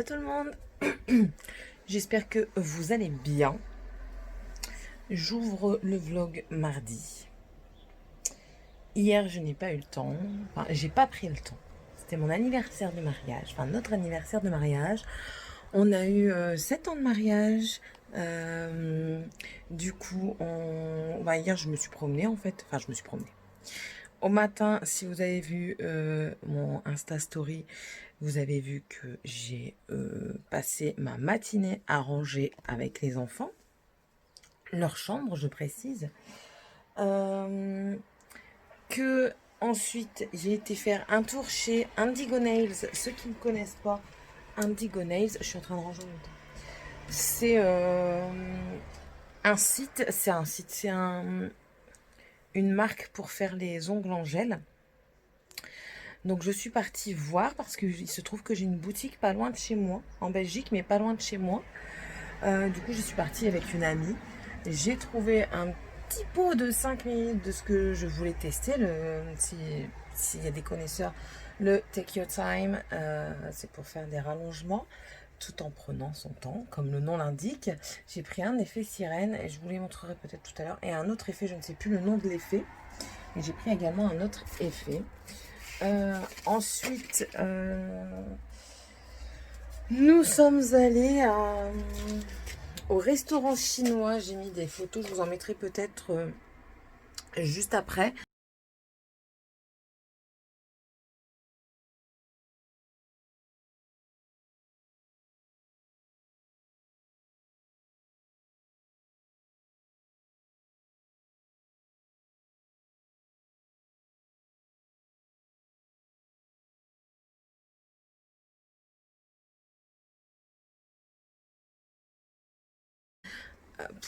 À tout le monde, j'espère que vous allez bien. J'ouvre le vlog mardi. Hier, je n'ai pas eu le temps, enfin, j'ai pas pris le temps. C'était mon anniversaire de mariage, enfin notre anniversaire de mariage. On a eu 7 ans de mariage. Du coup, hier, je me suis promenée en fait. Enfin, je me suis promenée. Au matin, si vous avez vu mon Insta Story, vous avez vu que j'ai passé ma matinée à ranger avec les enfants. Leur chambre, je précise. Que ensuite, j'ai été faire un tour chez Indigo Nails. Ceux qui ne connaissent pas Indigo Nails, je suis en train de ranger en même temps. C'est une marque pour faire les ongles en gel. Donc je suis partie voir parce qu'il se trouve que j'ai une boutique pas loin de chez moi, en Belgique, mais pas loin de chez moi. Du coup, je suis partie avec une amie. J'ai trouvé un petit pot de 5 minutes de ce que je voulais tester. S'il y a des connaisseurs, le Take Your Time, c'est pour faire des rallongements tout en prenant son temps, comme le nom l'indique. J'ai pris un effet sirène et je vous les montrerai peut-être tout à l'heure. Et un autre effet, je ne sais plus le nom de l'effet. Et j'ai pris également un autre effet. Ensuite, nous sommes allés au restaurant chinois. J'ai mis des photos, je vous en mettrai peut-être juste après.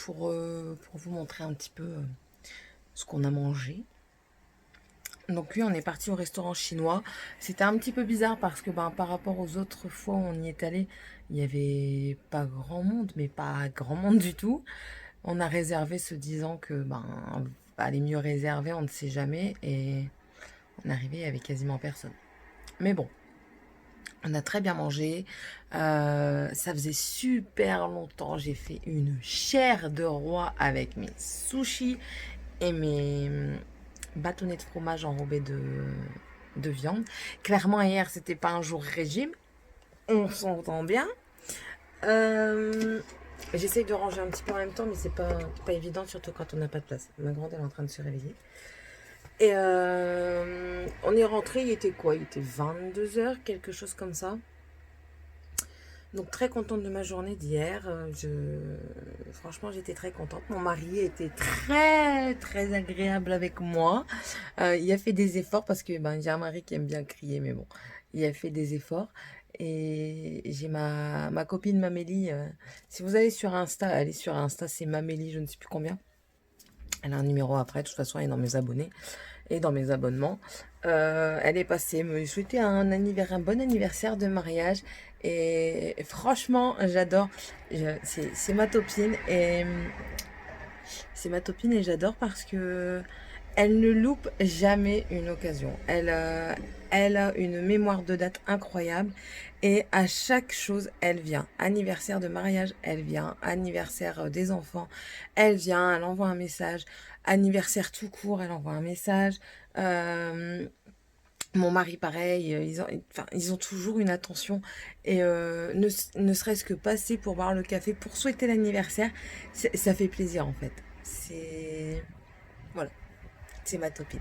Pour vous montrer un petit peu ce qu'on a mangé. Donc lui, on est parti au restaurant chinois. C'était un petit peu bizarre parce que par rapport aux autres fois où on y est allé, il n'y avait pas grand monde, mais pas grand monde du tout. On a réservé se disant que les mieux réserver, on ne sait jamais. Et on est arrivé, il n'y avait quasiment personne. Mais bon, on a très bien mangé. Ça faisait super longtemps. J'ai fait une chair de roi avec mes sushis et mes bâtonnets de fromage enrobés de viande. Clairement, hier, c'était pas un jour régime. On s'entend bien. J'essaye de ranger un petit peu en même temps, mais c'est pas évident, surtout quand on n'a pas de place. Ma grande, elle est en train de se réveiller. Et on est rentré, il était quoi? Il était 22h, quelque chose comme ça. Donc très contente de ma journée d'hier. Franchement, j'étais très contente. Mon mari était très très agréable avec moi. Il a fait des efforts parce que j'ai un mari qui aime bien crier, mais bon, il a fait des efforts. Et j'ai ma copine Mamélie. Si vous allez sur Insta, allez sur Insta, c'est Mamélie, je ne sais plus combien. Elle a un numéro après, de toute façon, elle est dans mes abonnés et dans mes abonnements. Elle est passée me souhaiter un bon anniversaire de mariage. Et franchement, j'adore. C'est ma topine. Et c'est ma topine et j'adore parce que elle ne loupe jamais une occasion. Elle a une mémoire de date incroyable et à chaque chose, elle vient. Anniversaire de mariage, elle vient. Anniversaire des enfants, elle vient, elle envoie un message. Anniversaire tout court, elle envoie un message. Mon mari, pareil, ils ont toujours une attention. Et ne serait-ce que passer pour boire le café, pour souhaiter l'anniversaire, ça fait plaisir en fait. Voilà, c'est ma topine.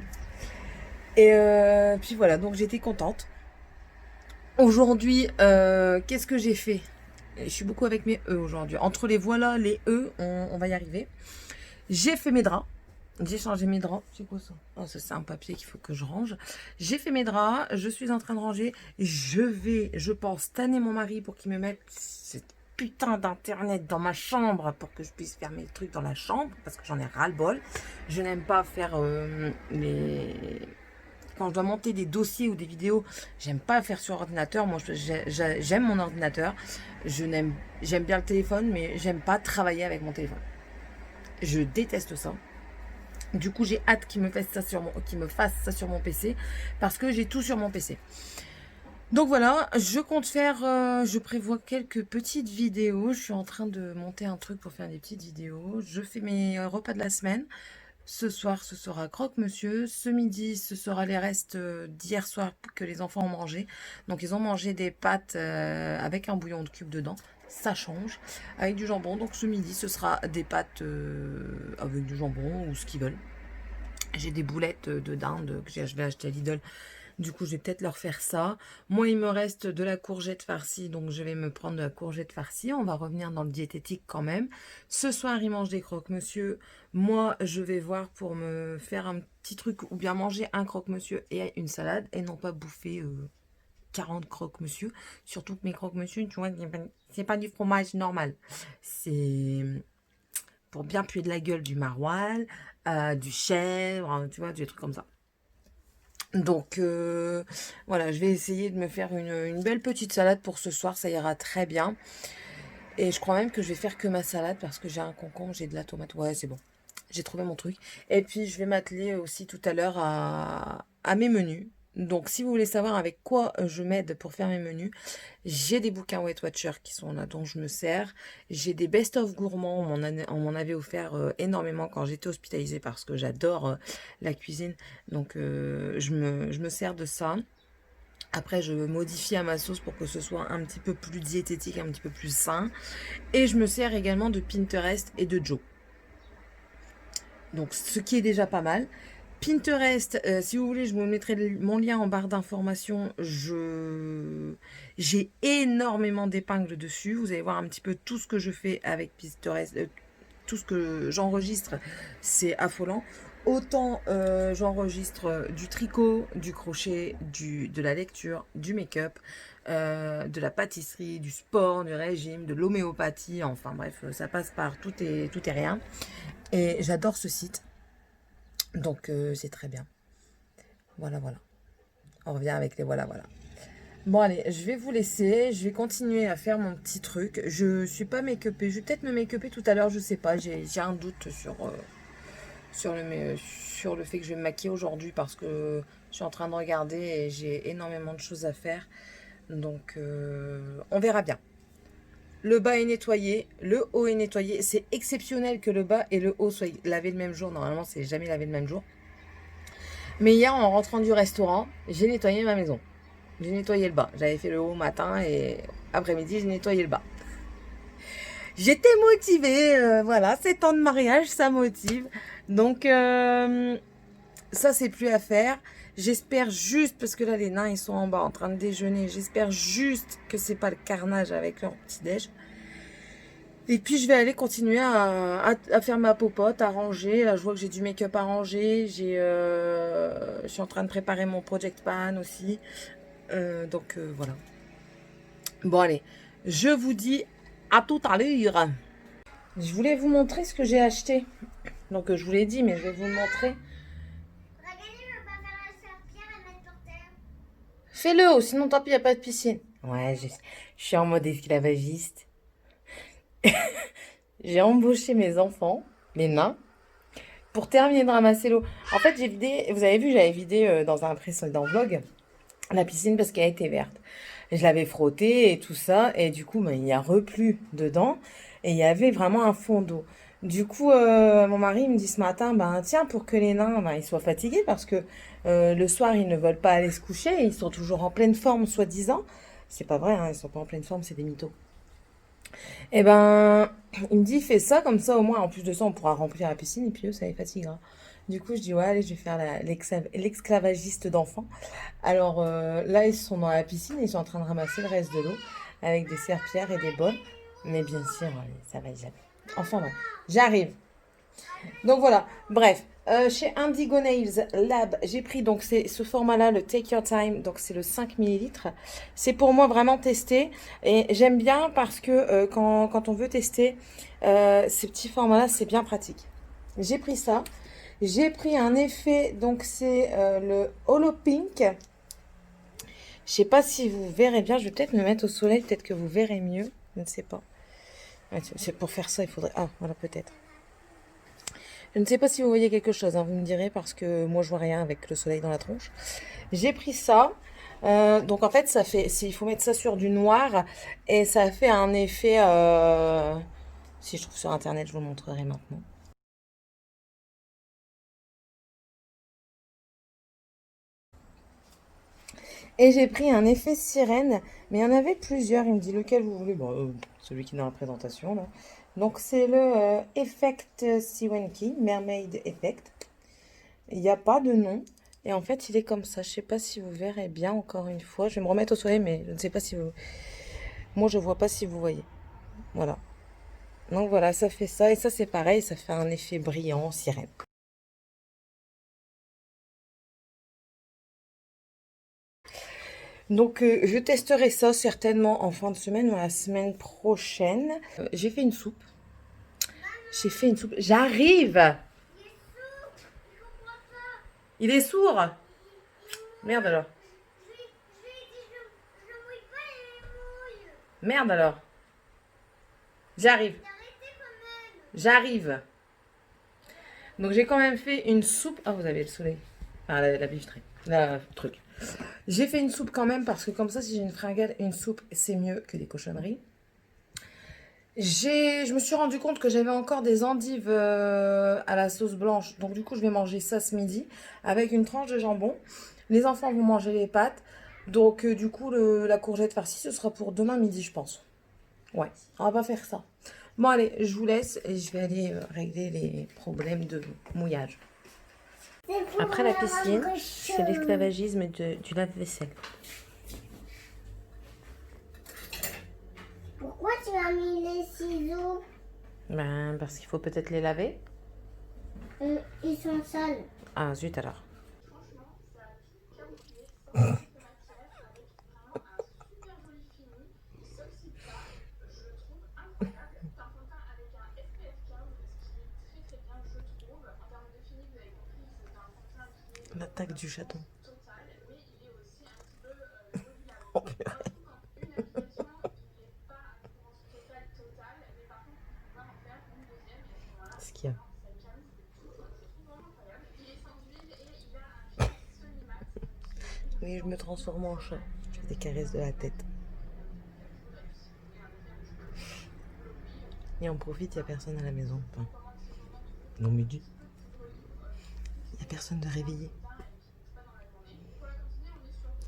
Et puis voilà, donc j'étais contente. Aujourd'hui, qu'est-ce que j'ai fait? Je suis beaucoup avec mes E aujourd'hui. Entre les voilà, les E, on va y arriver. J'ai fait mes draps. J'ai changé mes draps. C'est quoi ça? Oh, ça c'est un papier qu'il faut que je range. J'ai fait mes draps. Je suis en train de ranger. Je pense, tanner mon mari pour qu'il me mette cette putain d'internet dans ma chambre pour que je puisse faire mes trucs dans la chambre parce que j'en ai ras-le-bol. Je n'aime pas faire quand je dois monter des dossiers ou des vidéos, j'aime pas faire sur ordinateur. Moi, j'aime mon ordinateur. J'aime bien le téléphone, mais j'aime pas travailler avec mon téléphone. Je déteste ça. Du coup, j'ai hâte qu'il me fasse ça sur mon PC parce que j'ai tout sur mon PC. Donc voilà, je compte faire, je prévois quelques petites vidéos. Je suis en train de monter un truc pour faire des petites vidéos. Je fais mes repas de la semaine. Ce soir, ce sera croque-monsieur. Ce midi, ce sera les restes d'hier soir que les enfants ont mangé. Donc ils ont mangé des pâtes avec un bouillon de cube dedans. Ça change. Avec du jambon. Donc ce midi, ce sera des pâtes avec du jambon ou ce qu'ils veulent. J'ai des boulettes de dinde que je vais acheter à Lidl. Du coup, je vais peut-être leur faire ça. Moi, il me reste de la courgette farcie, donc je vais me prendre de la courgette farcie. On va revenir dans le diététique quand même. Ce soir, ils mangent des croque-monsieur. Moi, je vais voir pour me faire un petit truc ou bien manger un croque-monsieur et une salade et non pas bouffer 40 croque-monsieur. Surtout que mes croque-monsieur, tu vois, c'est pas du fromage normal. C'est pour bien puer de la gueule du maroilles, du chèvre, tu vois, des trucs comme ça. Donc voilà, je vais essayer de me faire une belle petite salade pour ce soir, ça ira très bien. Et je crois même que je vais faire que ma salade parce que j'ai un concombre, j'ai de la tomate. Ouais, c'est bon. J'ai trouvé mon truc. Et puis je vais m'atteler aussi tout à l'heure à mes menus. Donc si vous voulez savoir avec quoi je m'aide pour faire mes menus, j'ai des bouquins Weight Watcher qui sont là dont je me sers. J'ai des best-of gourmands, on m'en avait offert énormément quand j'étais hospitalisée parce que j'adore la cuisine. Donc je me sers de ça. Après, je modifie à ma sauce pour que ce soit un petit peu plus diététique, un petit peu plus sain. Et je me sers également de Pinterest et de Joe. Donc, ce qui est déjà pas mal. Pinterest, si vous voulez, je vous mettrai mon lien en barre d'informations. J'ai énormément d'épingles dessus. Vous allez voir un petit peu tout ce que je fais avec Pinterest, tout ce que j'enregistre, c'est affolant. Autant j'enregistre du tricot, du crochet, de la lecture, du make-up, de la pâtisserie, du sport, du régime, de l'homéopathie. Enfin bref, ça passe par tout et rien. Et j'adore ce site. Donc c'est très bien. Voilà, voilà. On revient avec les voilà, voilà. Bon allez, je vais vous laisser. Je vais continuer à faire mon petit truc. Je suis pas make-upée. Je vais peut-être me make-upée tout à l'heure. Je sais pas. J'ai un doute sur le fait que je vais me maquiller aujourd'hui parce que je suis en train de regarder et j'ai énormément de choses à faire. Donc on verra bien. Le bas est nettoyé, le haut est nettoyé. C'est exceptionnel que le bas et le haut soient lavés le même jour. Normalement, c'est jamais lavé le même jour. Mais hier, en rentrant du restaurant, j'ai nettoyé ma maison. J'ai nettoyé le bas. J'avais fait le haut matin et après-midi, j'ai nettoyé le bas. J'étais motivée, voilà, 7 ans de mariage, ça motive. Donc, ça, c'est plus à faire. J'espère juste, parce que là, les nains, ils sont en bas en train de déjeuner. J'espère juste que c'est pas le carnage avec leur petit-déj. Et puis, je vais aller continuer à faire ma popote, à ranger. Là, je vois que j'ai du make-up à ranger. Je suis en train de préparer mon project pan aussi. Donc, voilà. Bon, allez. Je vous dis à tout à l'heure. Je voulais vous montrer ce que j'ai acheté. Donc, je vous l'ai dit, mais je vais vous le montrer. Fais-le, sinon tant pis, il n'y a pas de piscine. Ouais, je suis en mode esclavagiste. J'ai embauché mes enfants, mes nains, pour terminer de ramasser l'eau. En fait, j'ai vidé, vous avez vu, j'avais vidé dans un précédent vlog la piscine parce qu'elle était verte. Et je l'avais frottée et tout ça, et du coup, ben, il y a replu dedans, et il y avait vraiment un fond d'eau. Du coup, mon mari me dit ce matin, ben tiens, pour que les nains, ben, ils soient fatigués, parce que le soir, ils ne veulent pas aller se coucher, ils sont toujours en pleine forme, soi-disant. C'est pas vrai, hein, ils sont pas en pleine forme, c'est des mythos. Et ben, il me dit, fais ça, comme ça, au moins, en plus de ça, on pourra remplir la piscine, et puis eux, ça les fatiguera. Du coup, je dis, ouais, allez, je vais faire l'exclavagiste d'enfants. Alors là, ils sont dans la piscine, ils sont en train de ramasser le reste de l'eau avec des serpillères et des bols. Mais bien sûr, ça va jamais. Enfin, bref, j'arrive. Donc voilà, bref. Chez Indigo Nails Lab, j'ai pris donc c'est ce format-là, le Take Your Time, donc c'est le 5 millilitres. C'est pour moi vraiment tester et j'aime bien parce que quand on veut tester ces petits formats-là, c'est bien pratique. J'ai pris ça. J'ai pris un effet, donc c'est le Holo Pink. Je sais pas si vous verrez bien, je vais peut-être me mettre au soleil, peut-être que vous verrez mieux, je ne sais pas. Ouais, c'est pour faire ça, il faudrait... Ah, voilà, peut-être. Je ne sais pas si vous voyez quelque chose, hein, vous me direz, parce que moi je vois rien avec le soleil dans la tronche. J'ai pris ça. Donc en fait, il faut mettre ça sur du noir et ça fait un effet. Si je trouve sur internet, je vous le montrerai maintenant. Et j'ai pris un effet sirène, mais il y en avait plusieurs. Il me dit lequel vous voulez. Bon, celui qui est dans la présentation là. Donc c'est le Effect Siwenki, Mermaid Effect. Il n'y a pas de nom. Et en fait, il est comme ça. Je sais pas si vous verrez bien encore une fois. Je vais me remettre au soleil, mais je ne sais pas si vous. Moi, je vois pas si vous voyez. Voilà. Donc voilà, ça fait ça. Et ça, c'est pareil. Ça fait un effet brillant, sirène. Donc, je testerai ça certainement en fin de semaine ou la semaine prochaine. J'ai fait une soupe. J'ai fait une soupe. J'arrive! Il est sourd! Merde alors. Merde alors. J'arrive. J'arrive. Donc j'ai quand même fait une soupe. Ah, vous avez le soleil. Ah, la vitrée. La truc. J'ai fait une soupe quand même parce que comme ça, si j'ai une fringale, une soupe, c'est mieux que des cochonneries. Je me suis rendu compte que j'avais encore des endives à la sauce blanche. Donc du coup, je vais manger ça ce midi avec une tranche de jambon. Les enfants vont manger les pâtes. Donc du coup, la courgette farcie, ce sera pour demain midi, je pense. Ouais, on va pas faire ça. Bon, allez, je vous laisse et je vais aller régler les problèmes de mouillage. Après la piscine, c'est l'esclavagisme du lave-vaisselle. Pourquoi tu as mis les ciseaux? Ben, parce qu'il faut peut-être les laver. Ils sont sales. Ah, zut alors. L'attaque du chaton. Oh, purée. Ce qu'il y a. Oui, je me transforme en chat. Je fais des caresses de la tête. Et on profite, il n'y a personne à la maison. Enfin, non, midi. Il n'y a personne de réveillé.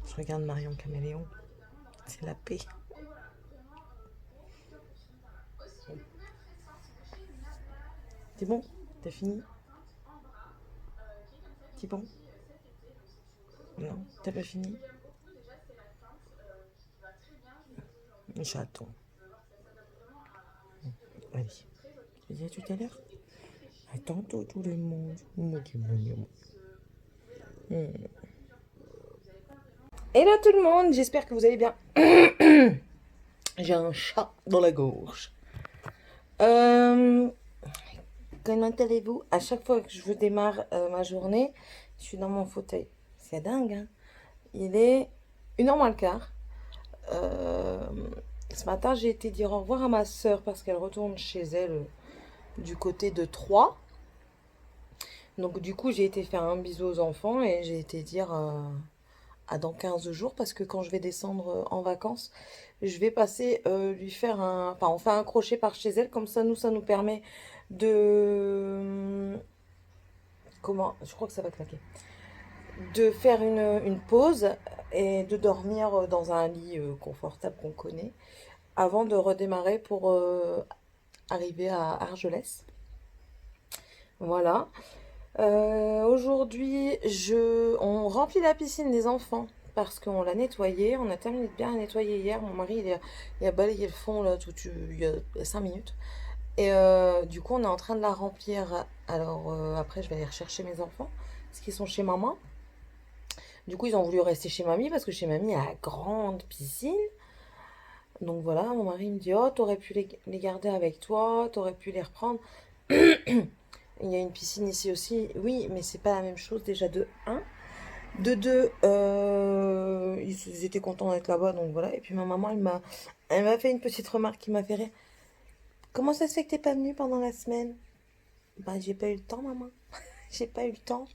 Je regarde Marion Caméléon. C'est la paix. C'est bon? T'as fini? C'est bon? Non, t'as pas fini? Chaton. Allez. Je te dis à tout à l'heure. À tantôt tout le monde. Hello tout le monde, j'espère que vous allez bien. J'ai un chat dans la gorge. Comment allez-vous? À chaque fois que je démarre ma journée, je suis dans mon fauteuil. C'est dingue, hein? Il est 1h moins le quart. Ce matin, j'ai été dire au revoir à ma soeur parce qu'elle retourne chez elle du côté de Troyes. Donc du coup, j'ai été faire un bisou aux enfants et j'ai été dire à dans 15 jours parce que quand je vais descendre en vacances, je vais passer lui faire un... Enfin, on fait un crochet par chez elle, comme ça nous permet de... Comment? Je crois que ça va claquer. De faire une pause et de dormir dans un lit confortable qu'on connaît avant de redémarrer pour arriver à Argelès. Voilà. Aujourd'hui, on remplit la piscine des enfants parce qu'on l'a nettoyée. On a terminé de bien la nettoyer hier. Mon mari, il a balayé le fond là, il y a 5 minutes. Et du coup, on est en train de la remplir. Alors, après, je vais aller rechercher mes enfants parce qu'ils sont chez maman. Du coup, ils ont voulu rester chez mamie parce que chez mamie, il y a la grande piscine. Donc voilà, mon mari me dit, oh, t'aurais pu les garder avec toi, t'aurais pu les reprendre. Il y a une piscine ici aussi, oui, mais c'est pas la même chose déjà de un. De deux, ils étaient contents d'être là-bas, donc voilà. Et puis ma maman, elle m'a fait une petite remarque qui m'a fait rire. Comment ça se fait que t'es pas venue pendant la semaine? Bah, j'ai pas eu le temps, maman. J'ai pas eu le temps.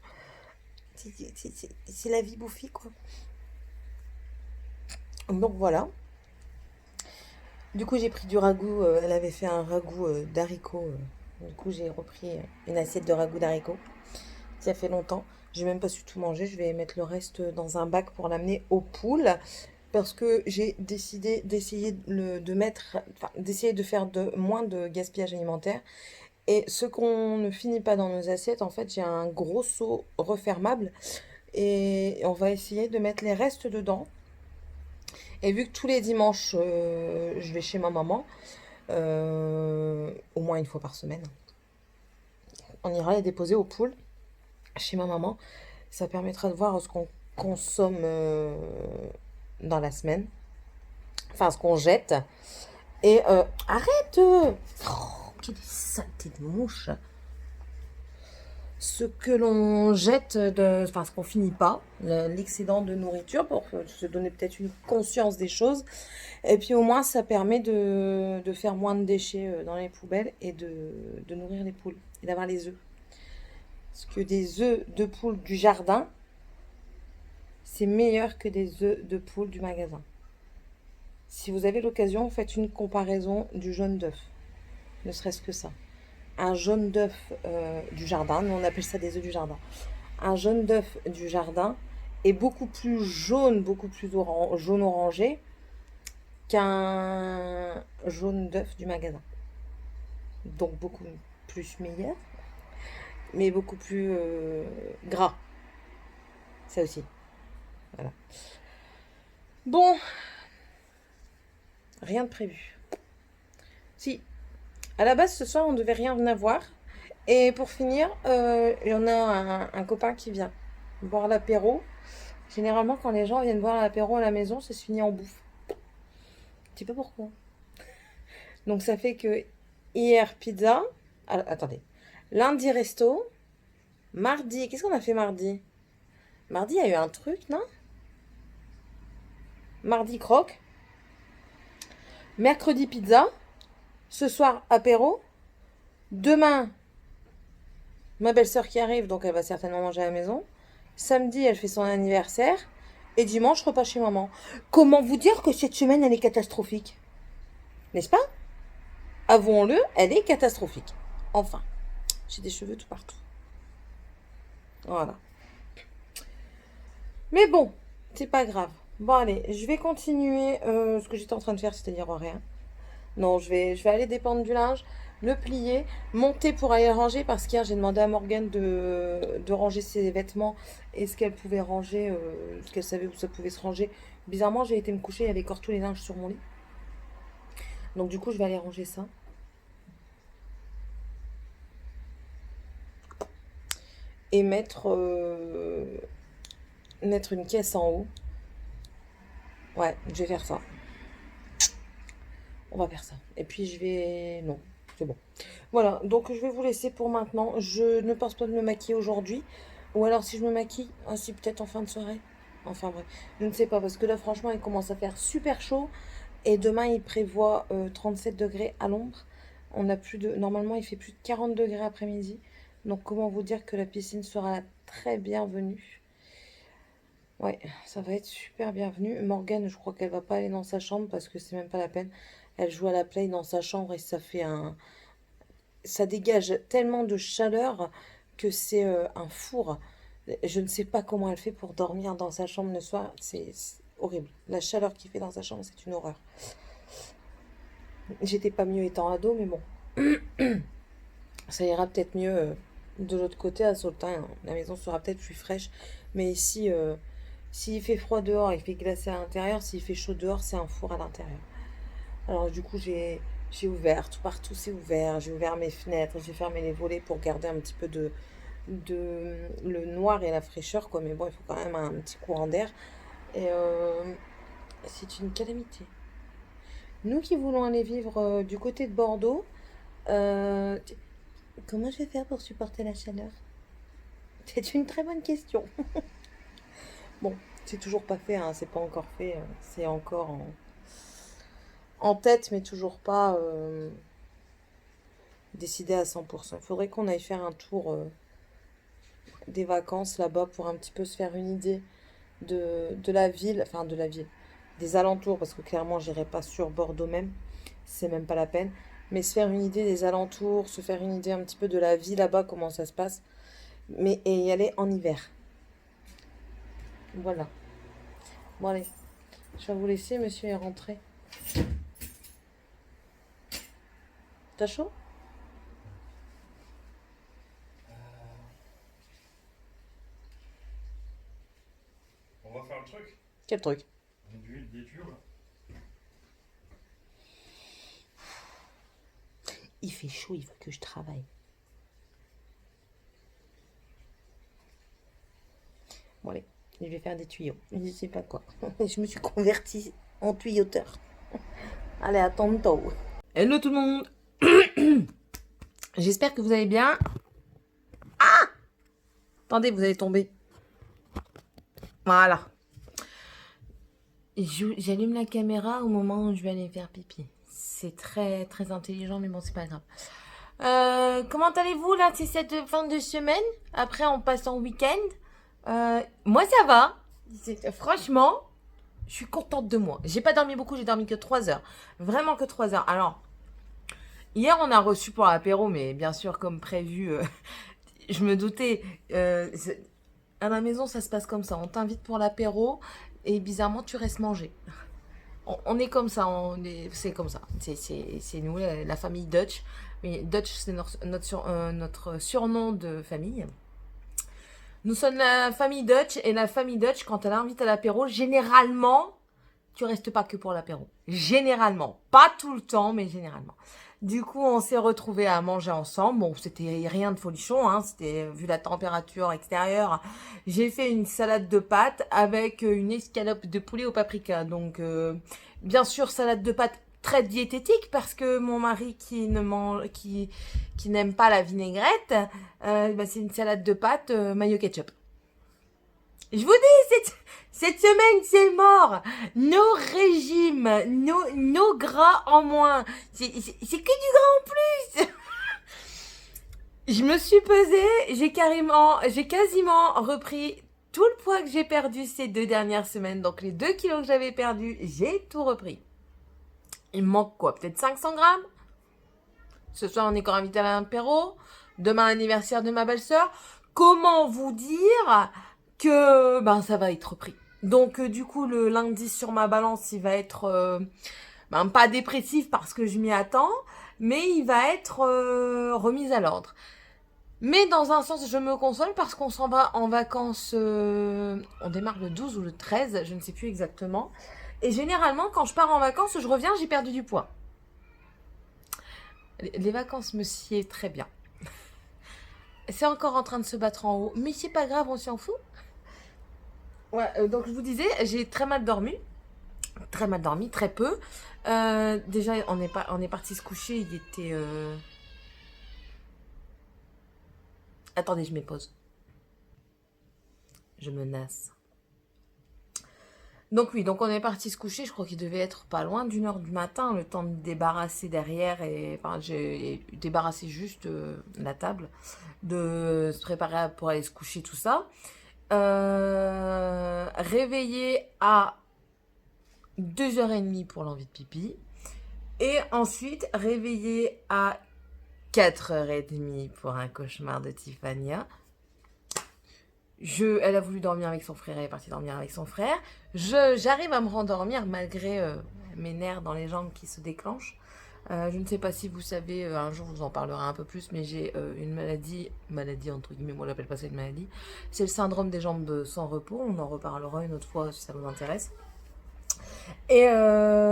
C'est la vie bouffie, quoi. Donc voilà. Du coup, j'ai pris du ragoût. Elle avait fait un ragoût d'haricots. Du coup, j'ai repris une assiette de ragoût d'haricots. Ça fait longtemps. J'ai même pas su tout manger. Je vais mettre le reste dans un bac pour l'amener aux poules. Parce que j'ai décidé d'essayer de mettre, enfin, d'essayer de faire moins de gaspillage alimentaire. Et ce qu'on ne finit pas dans nos assiettes, en fait, j'ai un gros seau refermable. Et on va essayer de mettre les restes dedans. Et vu que tous les dimanches, je vais chez ma maman, au moins une fois par semaine, on ira les déposer aux poules chez ma maman. Ça permettra de voir ce qu'on consomme dans la semaine, enfin ce qu'on jette. Et arrête quelle saleté de mouche. Ce que l'on jette, enfin ce qu'on finit pas, l'excédent de nourriture pour se donner peut-être une conscience des choses. Et puis au moins ça permet de faire moins de déchets dans les poubelles et de nourrir les poules et d'avoir les œufs. Parce que des œufs de poules du jardin, c'est meilleur que des œufs de poules du magasin. Si vous avez l'occasion, faites une comparaison du jaune d'œuf. Ne serait-ce que ça. Un jaune d'œuf du jardin, nous on appelle ça des œufs du jardin. Un jaune d'œuf du jardin est beaucoup plus jaune, beaucoup plus jaune orangé qu'un jaune d'œuf du magasin. Donc beaucoup plus meilleur, mais beaucoup plus gras. Ça aussi. Voilà. Bon, rien de prévu. Si, à la base ce soir on devait rien avoir. Et pour finir, il y en a un copain qui vient boire l'apéro. Généralement, quand les gens viennent boire l'apéro à la maison, ça se finit en bouffe. Je sais pas pourquoi. Donc ça fait que hier, pizza. Ah, attendez. Lundi, resto. Mardi, qu'est-ce qu'on a fait mardi? Mardi, il y a eu un truc, non? Mardi, croque. Mercredi, pizza. Ce soir, apéro. Demain, ma belle-sœur qui arrive, donc elle va certainement manger à la maison. Samedi, elle fait son anniversaire. Et dimanche, repas chez maman. Comment vous dire que cette semaine, elle est catastrophique? N'est-ce pas? Avouons-le, elle est catastrophique. Enfin, j'ai des cheveux tout partout. Voilà. Mais bon, c'est pas grave. Bon, allez, je vais continuer ce que j'étais en train de faire, c'est-à-dire rien. Non, je vais aller dépendre du linge, le plier, monter pour aller ranger parce qu'hier j'ai demandé à Morgane de ranger ses vêtements et ce qu'elle pouvait ranger, ce qu'elle savait où ça pouvait se ranger. Bizarrement, j'ai été me coucher, il y avait encore tous les linges sur mon lit. Donc du coup, je vais aller ranger ça. Et mettre une caisse en haut. Ouais, je vais faire ça. On va faire ça. Et puis je vais... Non, c'est bon. Voilà, donc je vais vous laisser pour maintenant. Je ne pense pas de me maquiller aujourd'hui. Ou alors si je me maquille, si peut-être en fin de soirée. Enfin bref, je ne sais pas parce que là franchement il commence à faire super chaud. Et demain il prévoit 37 degrés à l'ombre. On a plus de... Normalement il fait plus de 40 degrés après-midi. Donc comment vous dire que la piscine sera très bienvenue. Ouais, ça va être super bienvenu. Morgane, je crois qu'elle va pas aller dans sa chambre parce que c'est même pas la peine. Elle joue à la play dans sa chambre et ça fait un... Ça dégage tellement de chaleur que c'est un four. Je ne sais pas comment elle fait pour dormir dans sa chambre le soir. C'est horrible. La chaleur qu'il fait dans sa chambre, c'est une horreur. J'étais pas mieux étant ado, mais bon. Ça ira peut-être mieux de l'autre côté à Saultin. La maison sera peut-être plus fraîche. Mais ici, s'il fait froid dehors, il fait glacé à l'intérieur. S'il fait chaud dehors, c'est un four à l'intérieur. Alors du coup, j'ai ouvert, tout partout c'est ouvert. J'ai ouvert mes fenêtres, j'ai fermé les volets pour garder un petit peu de le noir et la fraîcheur, quoi. Mais bon, il faut quand même un petit courant d'air. Et c'est une calamité. Nous qui voulons aller vivre du côté de Bordeaux, euh, comment je vais faire pour supporter la chaleur? C'est une très bonne question. Bon, c'est toujours pas fait, hein, c'est pas encore fait, c'est encore en tête, mais toujours pas décidé à 100%. Il faudrait qu'on aille faire un tour des vacances là-bas pour un petit peu se faire une idée de la ville, enfin de la ville, des alentours, parce que clairement, j'irai pas sur Bordeaux même, c'est même pas la peine. Mais se faire une idée des alentours, se faire une idée un petit peu de la vie là-bas, comment ça se passe. Mais et y aller en hiver. Voilà. Bon allez, je vais vous laisser, monsieur est rentré. T'as chaud? On va faire le truc. Quel truc? L'huile des dur là. Il fait chaud, il veut que je travaille. Bon allez, je vais faire des tuyaux. Je sais pas quoi. Je me suis convertie en tuyauteur. Allez, à tantôt. Hello tout le monde. J'espère que vous allez bien. Ah! Attendez, vous allez tomber. Voilà. J'allume la caméra au moment où je vais aller faire pipi. C'est très très intelligent, mais bon, c'est pas grave. Comment allez-vous là? C'est cette fin de semaine. Après, on passe en week-end. Moi, ça va. Franchement, je suis contente de moi. J'ai pas dormi beaucoup, j'ai dormi que 3 heures. Vraiment que 3 heures. Alors, hier, on a reçu pour l'apéro, mais bien sûr, comme prévu, je me doutais. À la maison, ça se passe comme ça. On t'invite pour l'apéro et bizarrement, tu restes manger. On est comme ça, c'est comme ça. C'est nous, la famille Dutch. Mais Dutch, c'est notre surnom de famille. Nous sommes la famille Dutch et la famille Dutch, quand elle invite à l'apéro, généralement, tu restes pas que pour l'apéro. Généralement. Pas tout le temps, mais généralement. Du coup, on s'est retrouvés à manger ensemble. Bon, c'était rien de folichon, hein. C'était, vu la température extérieure, j'ai fait une salade de pâtes avec une escalope de poulet au paprika. Donc, bien sûr, salade de pâtes très diététique parce que mon mari qui n'aime pas la vinaigrette, bah, c'est une salade de pâtes mayo ketchup. Je vous dis, cette semaine, c'est mort. Nos régimes, nos gras en moins. C'est que du gras en plus. Je me suis pesée, j'ai quasiment repris tout le poids que j'ai perdu ces 2 dernières semaines. Donc, les 2 kilos que j'avais perdus, j'ai tout repris. Il me manque quoi? Peut-être 500 grammes? Ce soir, on est encore invité à l'apéro. Demain, anniversaire de ma belle-sœur. Comment vous dire que ben, ça va être repris. Donc, du coup, le lundi sur ma balance, il va être pas dépressif parce que je m'y attends, mais il va être remis à l'ordre. Mais dans un sens, je me console parce qu'on s'en va en vacances. On démarre le 12 ou le 13, je ne sais plus exactement. Et généralement, quand je pars en vacances, je reviens, j'ai perdu du poids. Les vacances me sied très bien. C'est encore en train de se battre en haut, mais c'est pas grave, on s'en fout. Ouais, donc je vous disais, j'ai très mal dormi. Très mal dormi, très peu. Déjà, on est parti se coucher, il était... Attendez, je m'épose. Je me nasse. Donc oui, donc on est parti se coucher, je crois qu'il devait être pas loin d'1h du matin, le temps de débarrasser derrière, et enfin j'ai débarrassé juste la table, de se préparer pour aller se coucher, tout ça. Réveillé à 2h30 pour l'envie de pipi. Et ensuite, réveillé à 4h30 pour un cauchemar de Tiffania. Elle a voulu dormir avec son frère, elle est partie dormir avec son frère. J'arrive à me rendormir malgré mes nerfs dans les jambes qui se déclenchent. Je ne sais pas si vous savez, un jour je vous en parlerai un peu plus, mais j'ai une maladie entre guillemets, moi je l'appelle pas ça une maladie. C'est le syndrome des jambes sans repos, on en reparlera une autre fois si ça vous intéresse. Et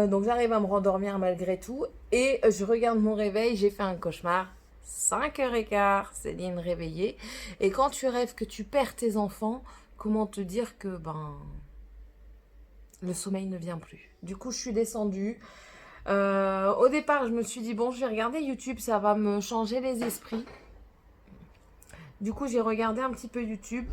donc j'arrive à me rendormir malgré tout, et je regarde mon réveil, j'ai fait un cauchemar. 5h15, Céline réveillée. Et quand tu rêves que tu perds tes enfants, comment te dire que le sommeil ne vient plus. Du coup, je suis descendue. Au départ, je me suis dit, bon, je vais regarder YouTube, ça va me changer les esprits. Du coup, j'ai regardé un petit peu YouTube.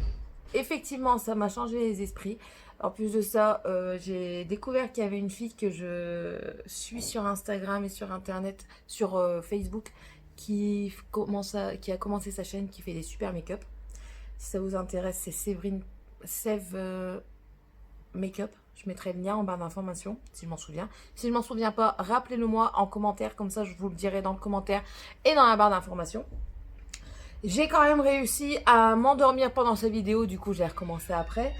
Effectivement, ça m'a changé les esprits. En plus de ça, j'ai découvert qu'il y avait une fille que je suis sur Instagram et sur Internet, sur Facebook, qui a commencé sa chaîne, qui fait des super make-up. Si ça vous intéresse, c'est Sève Make-up. Je mettrai le lien en barre d'information, si je m'en souviens. Si je m'en souviens pas, rappelez-le moi en commentaire, comme ça je vous le dirai dans le commentaire et dans la barre d'information. J'ai quand même réussi à m'endormir pendant cette vidéo, du coup j'ai recommencé après.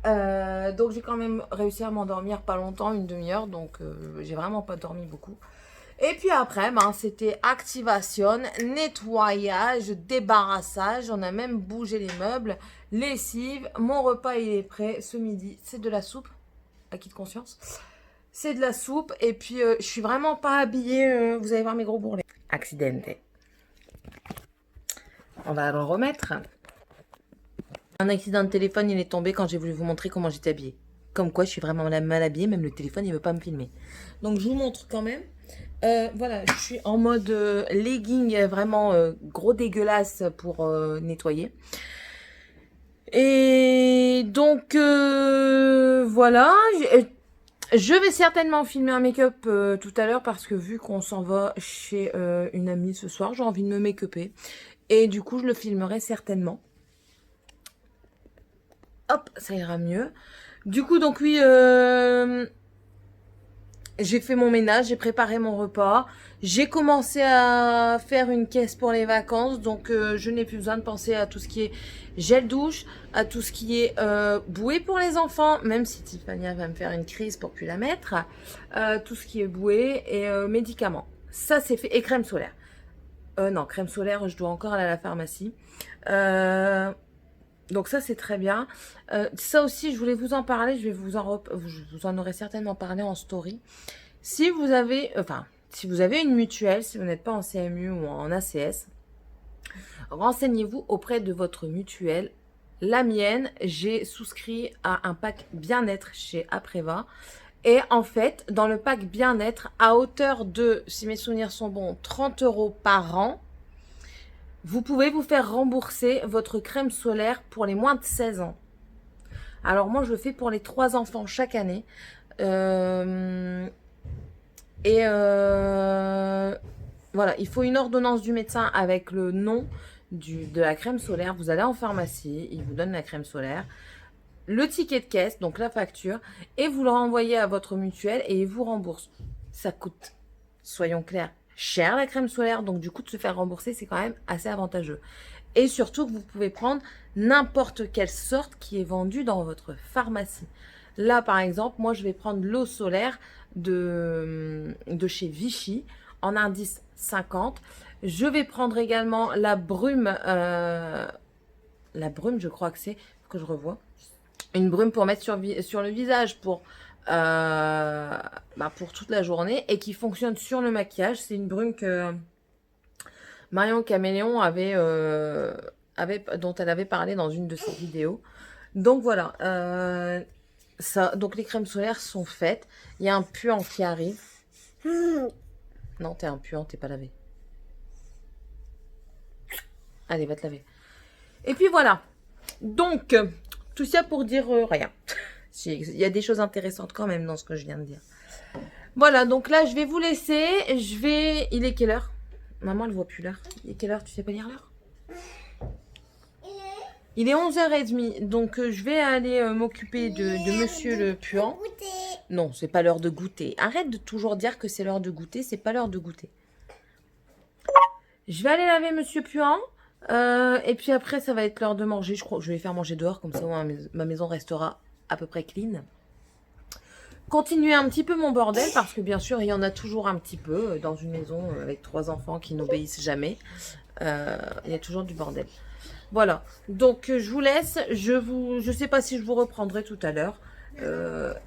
Donc j'ai quand même réussi à m'endormir pas longtemps, une demi-heure, donc j'ai vraiment pas dormi beaucoup. Et puis après, ben, c'était activation, nettoyage, débarrassage. On a même bougé les meubles, lessive. Mon repas, il est prêt ce midi. C'est de la soupe, acquis de conscience. C'est de la soupe. Et puis, je suis vraiment pas habillée. Vous allez voir mes gros bourrelets. Accidente. On va le remettre. Un accident de téléphone, il est tombé quand j'ai voulu vous montrer comment j'étais habillée. Comme quoi, je suis vraiment mal habillée. Même le téléphone, il veut pas me filmer. Donc, je vous montre quand même. Voilà, je suis en mode legging, vraiment gros dégueulasse pour nettoyer. Et donc, voilà, je vais certainement filmer un make-up tout à l'heure parce que vu qu'on s'en va chez une amie ce soir, j'ai envie de me make-upper. Et du coup, je le filmerai certainement. Hop, ça ira mieux. Du coup, donc oui... j'ai fait mon ménage, j'ai préparé mon repas. J'ai commencé à faire une caisse pour les vacances. Donc, je n'ai plus besoin de penser à tout ce qui est gel douche, à tout ce qui est bouée pour les enfants. Même si Tiffania va me faire une crise pour plus la mettre. Tout ce qui est bouée et médicaments. Ça, c'est fait. Et crème solaire. Non, crème solaire, je dois encore aller à la pharmacie. Donc ça, c'est très bien. Ça aussi, je voulais vous en parler. Je vous en aurai certainement parlé en story. Si vous avez, si vous avez une mutuelle, si vous n'êtes pas en CMU ou en ACS, renseignez-vous auprès de votre mutuelle. La mienne, j'ai souscrit à un pack bien-être chez Apreva. Et en fait, dans le pack bien-être, à hauteur de, si mes souvenirs sont bons, 30 € par an, vous pouvez vous faire rembourser votre crème solaire pour les moins de 16 ans. Alors moi, je le fais pour les 3 enfants chaque année. Voilà, il faut une ordonnance du médecin avec le nom de la crème solaire. Vous allez en pharmacie, il vous donne la crème solaire, le ticket de caisse, donc la facture, et vous le renvoyez à votre mutuelle et il vous rembourse. Ça coûte, soyons clairs, cher la crème solaire, donc du coup de se faire rembourser, c'est quand même assez avantageux. Et surtout que vous pouvez prendre n'importe quelle sorte qui est vendue dans votre pharmacie. Là, par exemple, moi, je vais prendre l'eau solaire de chez Vichy en indice 50. Je vais prendre également la brume, je crois que c'est, que je revois, une brume pour mettre sur le visage pour toute la journée et qui fonctionne sur le maquillage. C'est une brume que Marion Caméléon dont elle avait parlé dans une de ses vidéos. Donc voilà, donc les crèmes solaires sont faites. Il y a un puant qui arrive. Non, t'es un puant, t'es pas lavé. Allez, va te laver. Et puis voilà. Donc, tout ça pour dire rien. Il y a des choses intéressantes quand même dans ce que je viens de dire. Voilà, donc là, je vais vous laisser. Il est quelle heure? Maman, elle voit plus l'heure. Il est quelle heure? Tu sais pas lire l'heure? Il est 11h30. Donc, je vais aller m'occuper de monsieur le puant. Non, c'est pas l'heure de goûter. Arrête de toujours dire que c'est l'heure de goûter. C'est pas l'heure de goûter. Je vais aller laver monsieur puant. Et puis après, ça va être l'heure de manger. Je crois que je vais faire manger dehors. Comme ça, ma maison restera à peu près clean. Continuer un petit peu mon bordel. Parce que bien sûr, il y en a toujours un petit peu dans une maison avec 3 enfants qui n'obéissent jamais. Il y a toujours du bordel. Voilà. Donc, je vous laisse. Je sais pas si je vous reprendrai tout à l'heure.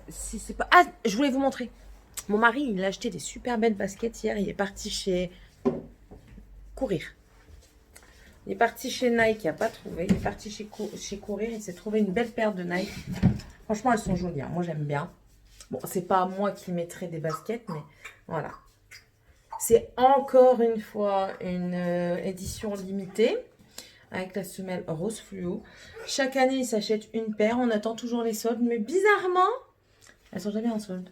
Si c'est pas... Ah, je voulais vous montrer. Mon mari, il a acheté des super belles baskets hier. Il est parti chez... Courir. Il est parti chez Nike, il n'a pas trouvé. Il est parti chez Courir, il s'est trouvé une belle paire de Nike. Franchement, elles sont jolies, hein. Moi, j'aime bien. Bon, c'est pas moi qui mettrai des baskets, mais voilà. C'est encore une fois une édition limitée avec la semelle rose fluo. Chaque année, il s'achète une paire. On attend toujours les soldes, mais bizarrement, elles sont jamais en solde.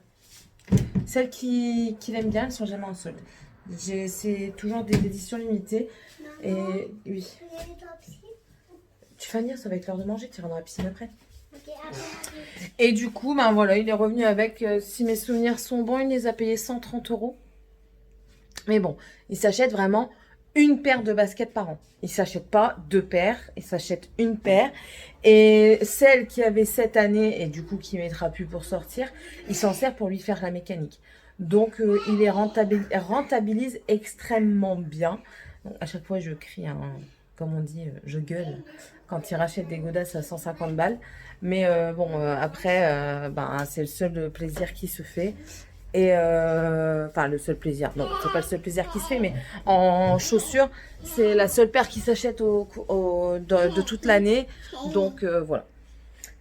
Celles qui aiment bien, elles sont jamais en solde. C'est toujours des éditions limitées. Et oui. Tu vas venir, ça va être l'heure de manger, tu iras dans la piscine après. Ok. Et du coup, ben voilà, il est revenu avec, si mes souvenirs sont bons, il les a payés 130 €. Mais bon, il s'achète vraiment une paire de baskets par an. Il s'achète pas 2 paires, il s'achète une paire. Et celle qui avait cette année, et du coup qui mettra plus pour sortir, il s'en sert pour lui faire la mécanique. Donc il les rentabilise extrêmement bien. Donc, à chaque fois je crie, hein, comme on dit, je gueule quand il rachète des godasses à 150 balles. Mais après, c'est le seul plaisir qui se fait. Et enfin, le seul plaisir, non, c'est pas le seul plaisir qui se fait, mais en chaussures, c'est la seule paire qui s'achète de toute l'année. Donc voilà.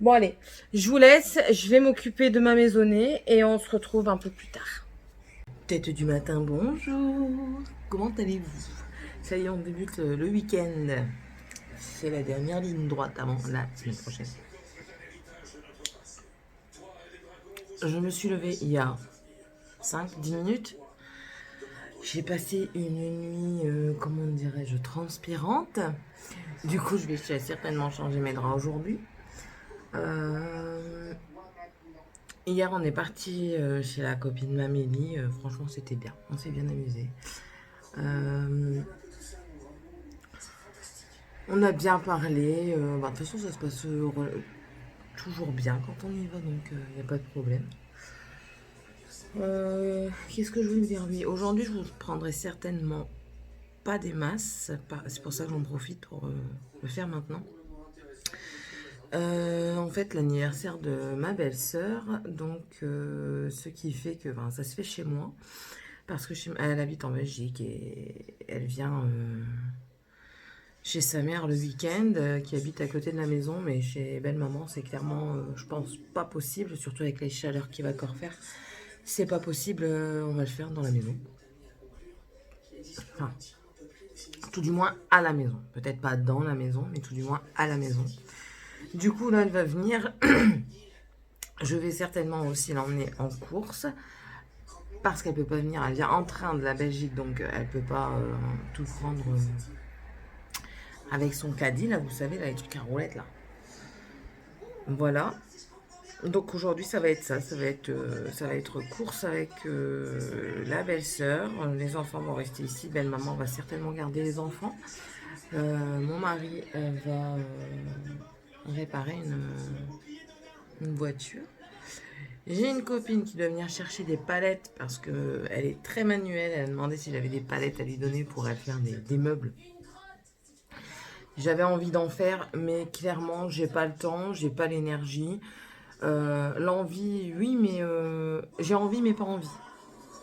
Bon, allez, je vous laisse, je vais m'occuper de ma maisonnée et on se retrouve un peu plus tard. Tête du matin, bonjour. Comment allez-vous? Ça y est, on débute le week-end. C'est la dernière ligne droite avant la semaine prochaine. Je me suis levée il y a 5-10 minutes. J'ai passé une nuit, comment dirais-je, transpirante. Du coup, je vais certainement changer mes draps aujourd'hui. Hier, on est parti chez la copine Mamélie. Franchement, c'était bien. On s'est bien amusé. On a bien parlé. De toute façon, ça se passe toujours bien quand on y va, donc il n'y a pas de problème. Qu'est-ce que je voulais vous dire? Oui, aujourd'hui, je vous prendrai certainement pas des masses. C'est pour ça que j'en profite pour le faire maintenant. En fait, l'anniversaire de ma belle-sœur, donc ce qui fait que ça se fait chez moi, parce que elle habite en Belgique et elle vient chez sa mère le week-end, qui habite à côté de la maison, mais chez belle-maman, c'est clairement, je pense, pas possible, surtout avec les chaleurs qu'il va encore faire. Si c'est pas possible, on va le faire dans la maison. Enfin, tout du moins à la maison. Peut-être pas dans la maison, mais tout du moins à la maison. Du coup, là, elle va venir. Je vais certainement aussi l'emmener en course. Parce qu'elle peut pas venir. Elle vient en train de la Belgique, donc elle peut pas tout prendre avec son caddie, là, vous savez, là, les trucs à roulettes, là. Voilà. Donc aujourd'hui, ça va être ça. Ça va être course avec la belle-sœur. Les enfants vont rester ici. Belle-maman va certainement garder les enfants. Mon mari va réparer une voiture. J'ai une copine qui doit venir chercher des palettes parce qu'elle est très manuelle. Elle a demandé si j'avais des palettes à lui donner pour elle faire des meubles. J'avais envie d'en faire, mais clairement, j'ai pas le temps, j'ai pas l'énergie. L'envie, oui, mais j'ai envie, mais pas envie.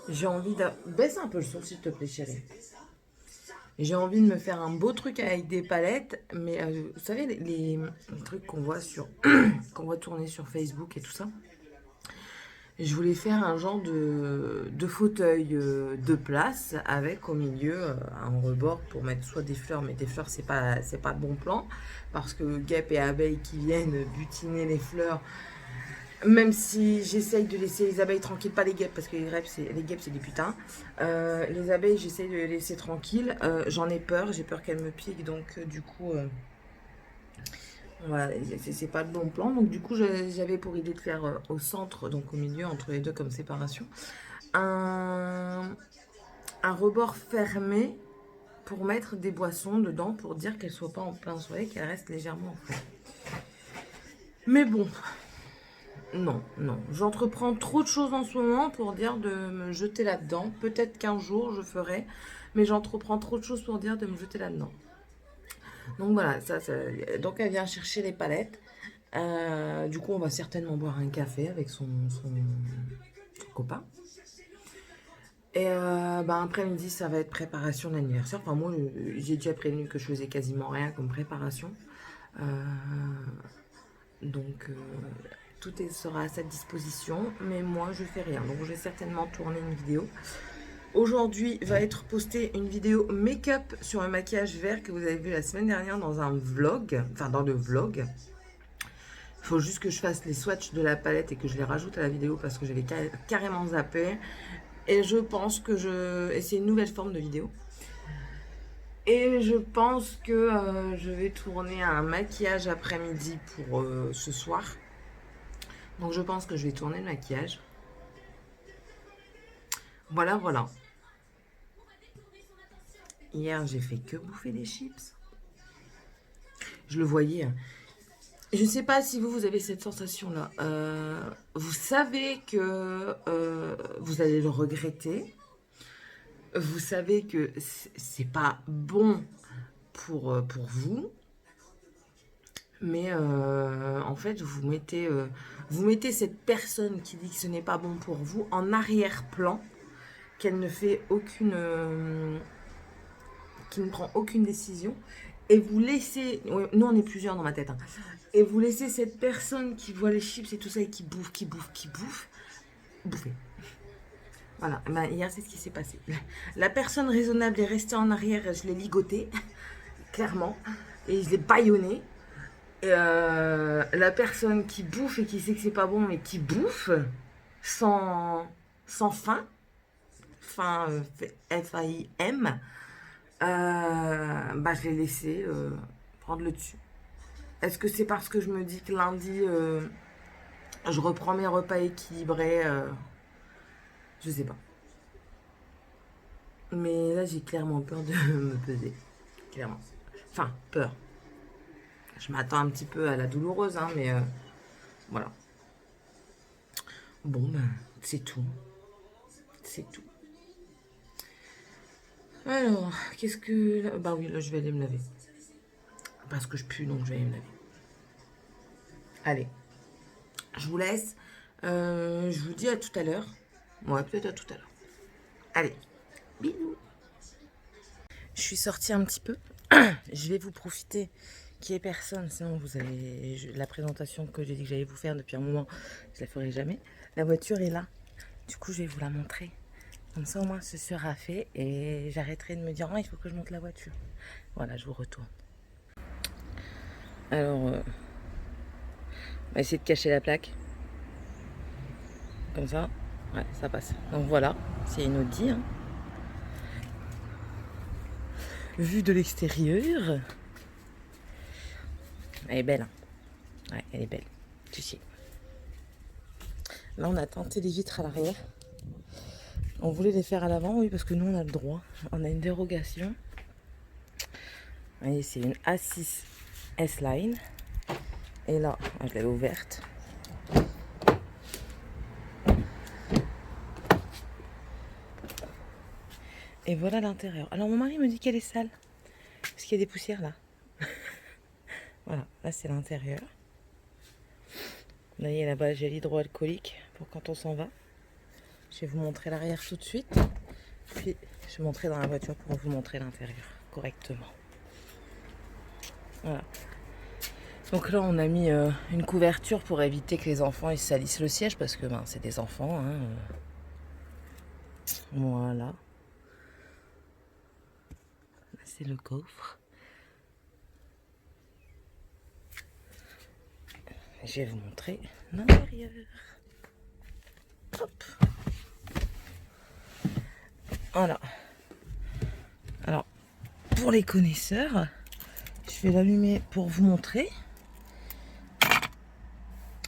J'ai envie de... Baisse un peu le son, s'il te plaît, chérie. J'ai envie de me faire un beau truc avec des palettes, mais vous savez, les trucs qu'on voit qu'on voit tourner sur Facebook et tout ça. Je voulais faire un genre de fauteuil de place avec au milieu un rebord pour mettre soit des fleurs, mais des fleurs c'est pas le bon plan parce que guêpes et abeilles qui viennent butiner les fleurs, même si j'essaye de laisser les abeilles tranquilles, pas les guêpes parce que les guêpes c'est des putains, les abeilles j'essaye de les laisser tranquilles, j'en ai peur, j'ai peur qu'elles me piquent, donc du coup... Voilà, c'est pas le bon plan. Donc du coup, j'avais pour idée de faire au centre, donc au milieu, entre les deux comme séparation, un rebord fermé pour mettre des boissons dedans pour dire qu'elles ne soient pas en plein soleil, qu'elles restent légèrement en frais. Mais bon, non. J'entreprends trop de choses en ce moment pour dire de me jeter là-dedans. Peut-être qu'un jour je ferai, mais j'entreprends trop de choses pour dire de me jeter là-dedans. Donc voilà, donc elle vient chercher les palettes. Du coup, on va certainement boire un café avec son copain. Et après-midi, ça va être préparation de l'anniversaire. Enfin, moi, j'ai déjà prévenu que je faisais quasiment rien comme préparation. Donc, tout sera à sa disposition. Mais moi, je fais rien. Donc, je vais certainement tourner une vidéo. Aujourd'hui va être postée une vidéo make-up sur un maquillage vert que vous avez vu la semaine dernière dans un vlog, enfin dans le vlog. Il faut juste que je fasse les swatchs de la palette et que je les rajoute à la vidéo parce que j'avais carrément zappé. Et je pense que c'est une nouvelle forme de vidéo. Et je pense que je vais tourner un maquillage après-midi pour ce soir. Donc je pense que je vais tourner le maquillage. Voilà, voilà. Hier, j'ai fait que bouffer des chips. Je le voyais. Je ne sais pas si vous avez cette sensation-là. Vous savez que vous allez le regretter. Vous savez que c'est pas bon pour vous. Mais en fait, vous mettez cette personne qui dit que ce n'est pas bon pour vous en arrière-plan, qu'elle ne fait qui ne prend aucune décision. Et vous laissez, nous on est plusieurs dans ma tête, hein, et vous laissez cette personne qui voit les chips et tout ça et qui bouffe, bouffer. Voilà, ben, hier c'est ce qui s'est passé. La personne raisonnable est restée en arrière, je l'ai ligotée, clairement, et je l'ai bâillonnée. Et la personne qui bouffe et qui sait que c'est pas bon, mais qui bouffe sans faim, F-A-I-M, bah, je l'ai laissé prendre le dessus. Est-ce que c'est parce que je me dis que lundi, je reprends mes repas équilibrés je sais pas. Mais là, j'ai clairement peur de me peser. Clairement. Enfin, peur. Je m'attends un petit peu à la douloureuse, hein, mais voilà. Bon, ben, c'est tout. C'est tout. Alors, qu'est-ce que... Bah oui, là, je vais aller me laver. Parce que je pue, donc je vais aller me laver. Allez. Je vous laisse. Je vous dis à tout à l'heure. Ouais, peut-être à tout à l'heure. Allez. Bisous. Je suis sortie un petit peu. Je vais vous profiter qu'il n'y ait personne. Sinon, vous allez... La présentation que j'ai dit que j'allais vous faire depuis un moment, je la ferai jamais. La voiture est là. Du coup, je vais vous la montrer. Comme ça, au moins, ce sera fait. Et j'arrêterai de me dire, oh, il faut que je monte la voiture. Voilà, je vous retourne. Alors, on va essayer de cacher la plaque. Comme ça. Ouais, ça passe. Donc voilà, c'est une Audi. Hein. Vue de l'extérieur. Elle est belle. Hein. Ouais, elle est belle. Tu sais. Là, on a tenté les vitres à l'arrière. On voulait les faire à l'avant, oui, parce que nous, on a le droit. On a une dérogation. Vous voyez, c'est une A6 S-Line. Et là, je l'avais ouverte. Et voilà l'intérieur. Alors, mon mari me dit qu'elle est sale. Parce qu'il y a des poussières là. Voilà, là, c'est l'intérieur. Vous voyez, là-bas, j'ai l'hydroalcoolique pour quand on s'en va. Je vais vous montrer l'arrière tout de suite. Puis, je vais montrer dans la voiture pour vous montrer l'intérieur correctement. Voilà. Donc là, on a mis une couverture pour éviter que les enfants ils salissent le siège parce que ben, c'est des enfants. Hein. Voilà. C'est le coffre. Je vais vous montrer l'intérieur. Hop. Voilà. Alors, pour les connaisseurs, je vais l'allumer pour vous montrer.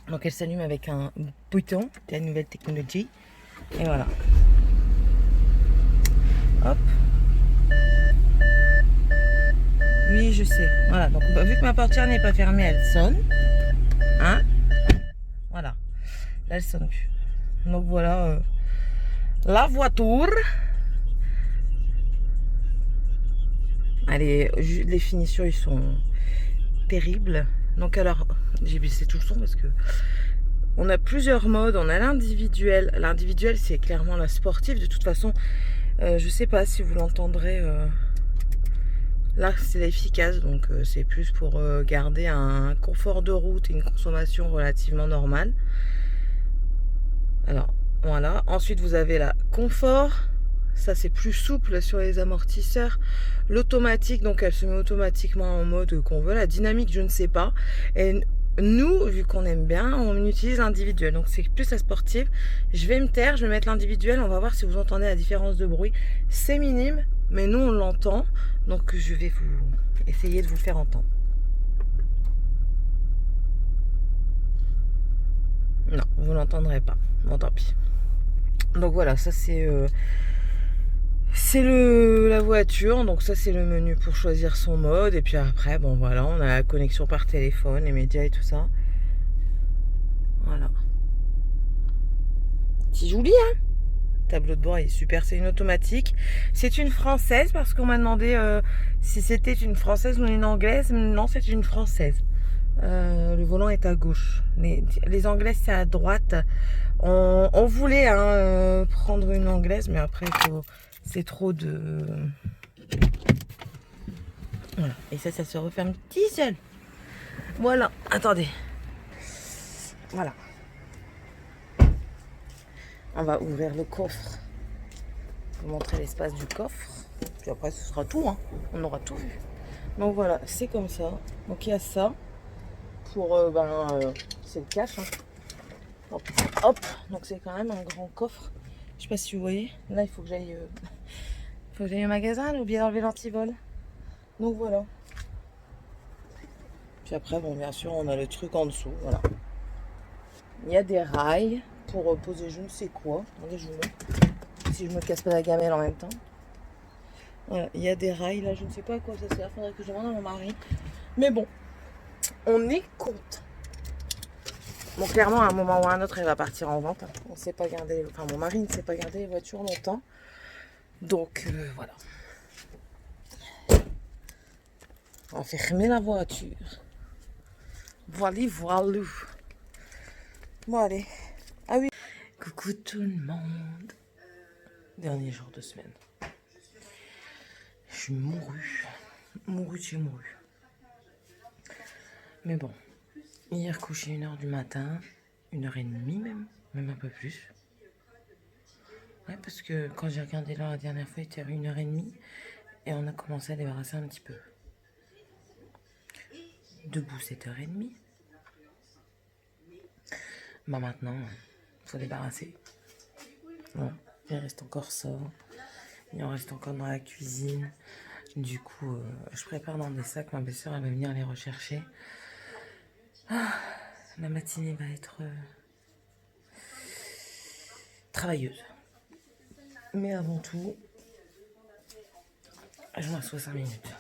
Donc, elle s'allume avec un bouton de la nouvelle technologie. Et voilà. Hop. Oui, je sais. Voilà. Donc, bah, vu que ma portière n'est pas fermée, elle sonne. Hein? Voilà. Là, elle sonne plus. Donc, voilà. La voiture. Allez, les finitions, ils sont terribles. Donc alors, j'ai baissé tout le son parce que on a plusieurs modes. On a l'individuel. L'individuel, c'est clairement la sportive. De toute façon, je sais pas si vous l'entendrez. Là, c'est l'efficace. Donc, c'est plus pour garder un confort de route et une consommation relativement normale. Alors, voilà. Ensuite, vous avez la confort. Ça, c'est plus souple sur les amortisseurs. L'automatique, donc elle se met automatiquement en mode qu'on veut. La dynamique, je ne sais pas. Et nous, vu qu'on aime bien, on utilise l'individuel. Donc c'est plus la sportive. Je vais me taire, je vais mettre l'individuel. On va voir si vous entendez la différence de bruit. C'est minime, mais nous, on l'entend. Donc je vais essayer de vous faire entendre. Non, vous l'entendrez pas. Bon, tant pis. Donc voilà, ça c'est la voiture. Donc ça c'est le menu pour choisir son mode. Et puis après, bon voilà, on a la connexion par téléphone, les médias et tout ça. Voilà. C'est joli, hein? Tableau de bord est super, c'est une automatique. C'est une française parce qu'on m'a demandé si c'était une française ou une anglaise. Non, c'est une française. Le volant est à gauche. Les anglaises, c'est à droite. On voulait prendre une anglaise, mais après, c'est trop de... Voilà. Et ça se referme tout seul. Voilà, attendez. Voilà. On va ouvrir le coffre. Je vais vous montrer l'espace du coffre. Puis après, ce sera tout. Hein. On aura tout vu. Donc voilà, c'est comme ça. Donc il y a ça. Pour, c'est le cash. Hein. Hop, hop. Donc c'est quand même un grand coffre. Je sais pas si vous voyez. Là, il faut que j'aille au magasin. J'ai oublié d'enlever l'antivol. Donc voilà. Puis après, bon, bien sûr, on a le truc en dessous. Voilà. Il y a des rails pour poser je ne sais quoi. Attendez, je vous montre. Si je me casse pas la gamelle en même temps. Voilà, il y a des rails. Là, je ne sais pas à quoi ça sert. Faudrait que je demande à mon mari. Mais bon, on est content. Bon, clairement, à un moment ou à un autre, elle va partir en vente. On sait pas garder, enfin, mon mari ne sait pas garder les voitures longtemps. Donc, voilà. On va fermer la voiture. Voilà, voilà. Bon, allez. Ah oui. Coucou tout le monde. Dernier jour de semaine. Je suis mourue. Mourue de chez mourue. Mais bon. Hier, couché 1h du matin. 1h30 même un peu plus. Ouais, parce que quand j'ai regardé l'heure la dernière fois, il était 1h30. Et on a commencé à débarrasser un petit peu. Debout 7h30. Bah maintenant, il faut débarrasser. Bon, il reste encore ça. Il en reste encore dans la cuisine. Du coup, je prépare dans des sacs. Ma belle-sœur, elle va venir les rechercher. Ah, la matinée va être travailleuse. Mais avant tout, je m'assois 5 minutes.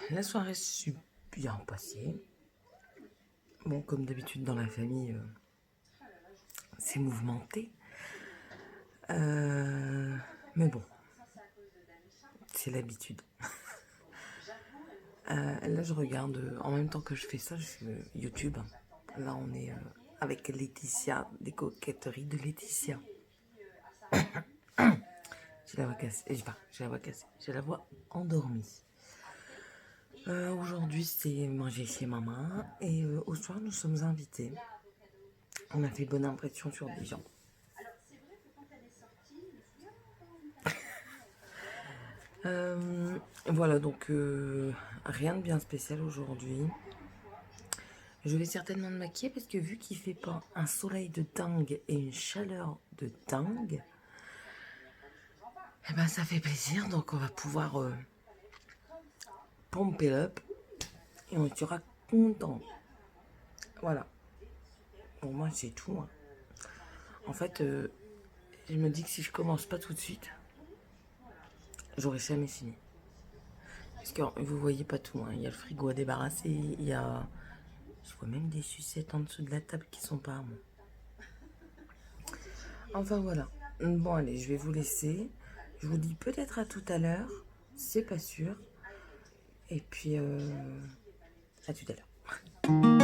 La soirée s'est bien passée. Bon, comme d'habitude dans la famille, c'est mouvementé. Mais bon, c'est l'habitude. Là, je regarde, en même temps que je fais ça, je fais YouTube. Là, on est avec Laetitia, des coquetteries de Laetitia. J'ai la voix cassée, j'ai la voix endormie. Aujourd'hui, c'est manger chez maman et au soir, nous sommes invités. On a fait bonne impression sur des gens. Voilà, donc rien de bien spécial aujourd'hui. Je vais certainement me maquiller parce que vu qu'il fait pas un soleil de dingue et une chaleur de dingue, eh ben ça fait plaisir. Donc on va pouvoir pump it up et on sera content. Voilà. Pour moi c'est tout. Hein. En fait, je me dis que si je commence pas tout de suite, j'aurai jamais fini. Parce que vous voyez pas tout. Hein. Il y a le frigo à débarrasser, il y a... Je vois même des sucettes en dessous de la table qui sont pas à moi. Enfin voilà. Bon allez, je vais vous laisser. Je vous dis peut-être à tout à l'heure. C'est pas sûr. Et puis à tout à l'heure.